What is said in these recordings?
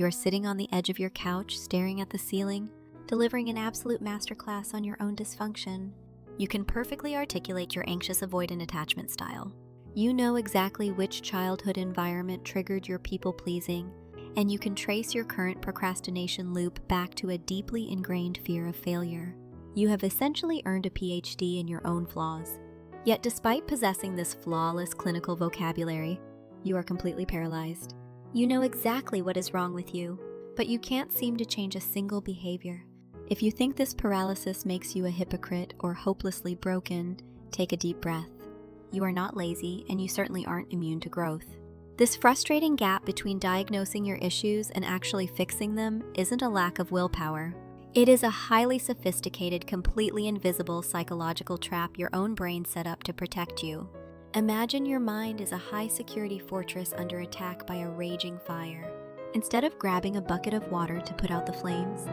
You're sitting on the edge of your couch, staring at the ceiling, delivering an absolute masterclass on your own dysfunction. You can perfectly articulate your anxious avoidant attachment style. You know exactly which childhood environment triggered your people-pleasing, and you can trace your current procrastination loop back to a deeply ingrained fear of failure. You have essentially earned a PhD in your own flaws. Yet despite possessing this flawless clinical vocabulary, you are completely paralyzed. You know exactly what is wrong with you, but you can't seem to change a single behavior. If you think this paralysis makes you a hypocrite or hopelessly broken, take a deep breath. You are not lazy, and you certainly aren't immune to growth. This frustrating gap between diagnosing your issues and actually fixing them isn't a lack of willpower. It is a highly sophisticated, completely invisible psychological trap your own brain set up to protect you. Imagine your mind is a high-security fortress under attack by a raging fire. Instead of grabbing a bucket of water to put out the flames,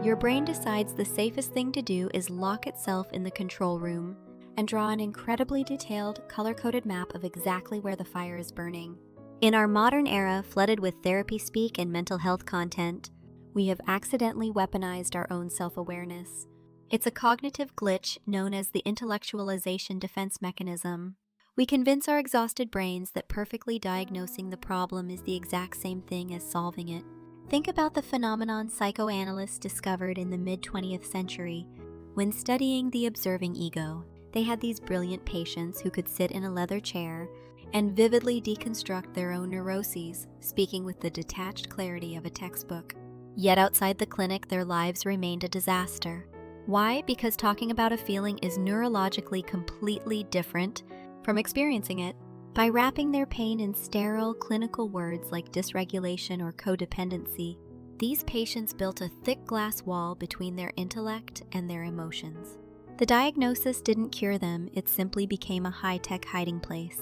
your brain decides the safest thing to do is lock itself in the control room and draw an incredibly detailed, color-coded map of exactly where the fire is burning. In our modern era, flooded with therapy speak and mental health content, we have accidentally weaponized our own self-awareness. It's a cognitive glitch known as the intellectualization defense mechanism. We convince our exhausted brains that perfectly diagnosing the problem is the exact same thing as solving it. Think about the phenomenon psychoanalysts discovered in the mid-20th century. When studying the observing ego, they had these brilliant patients who could sit in a leather chair and vividly deconstruct their own neuroses, speaking with the detached clarity of a textbook. Yet outside the clinic, their lives remained a disaster. Why? Because talking about a feeling is neurologically completely different from experiencing it. By wrapping their pain in sterile, clinical words like dysregulation or codependency, these patients built a thick glass wall between their intellect and their emotions. The diagnosis didn't cure them, it simply became a high-tech hiding place.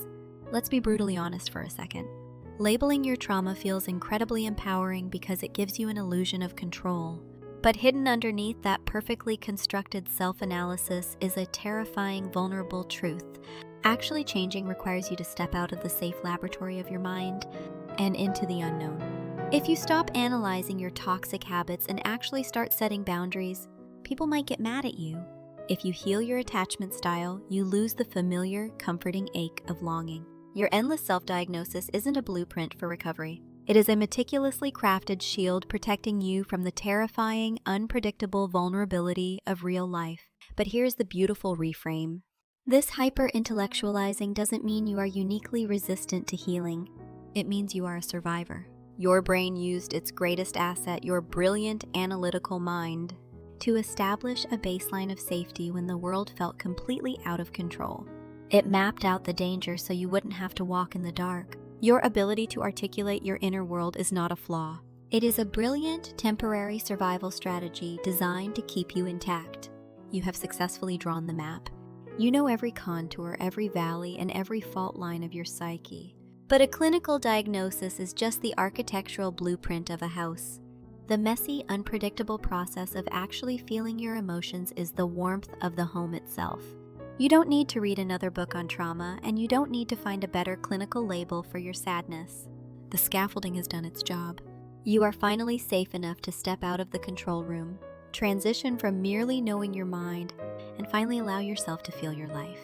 Let's be brutally honest for a second. Labeling your trauma feels incredibly empowering because it gives you an illusion of control. But hidden underneath that perfectly constructed self-analysis is a terrifying, vulnerable truth. Actually changing requires you to step out of the safe laboratory of your mind and into the unknown. If you stop analyzing your toxic habits and actually start setting boundaries, people might get mad at you. If you heal your attachment style, you lose the familiar, comforting ache of longing. Your endless self-diagnosis isn't a blueprint for recovery. It is a meticulously crafted shield protecting you from the terrifying, unpredictable vulnerability of real life. But here's the beautiful reframe. This hyper-intellectualizing doesn't mean you are uniquely resistant to healing. It means you are a survivor. Your brain used its greatest asset, your brilliant analytical mind, to establish a baseline of safety when the world felt completely out of control. It mapped out the danger so you wouldn't have to walk in the dark. Your ability to articulate your inner world is not a flaw. It is a brilliant, temporary survival strategy designed to keep you intact. You have successfully drawn the map. You know every contour, every valley, and every fault line of your psyche. But a clinical diagnosis is just the architectural blueprint of a house. The messy, unpredictable process of actually feeling your emotions is the warmth of the home itself. You don't need to read another book on trauma, and you don't need to find a better clinical label for your sadness. The scaffolding has done its job. You are finally safe enough to step out of the control room, transition from merely knowing your mind, and finally allow yourself to feel your life.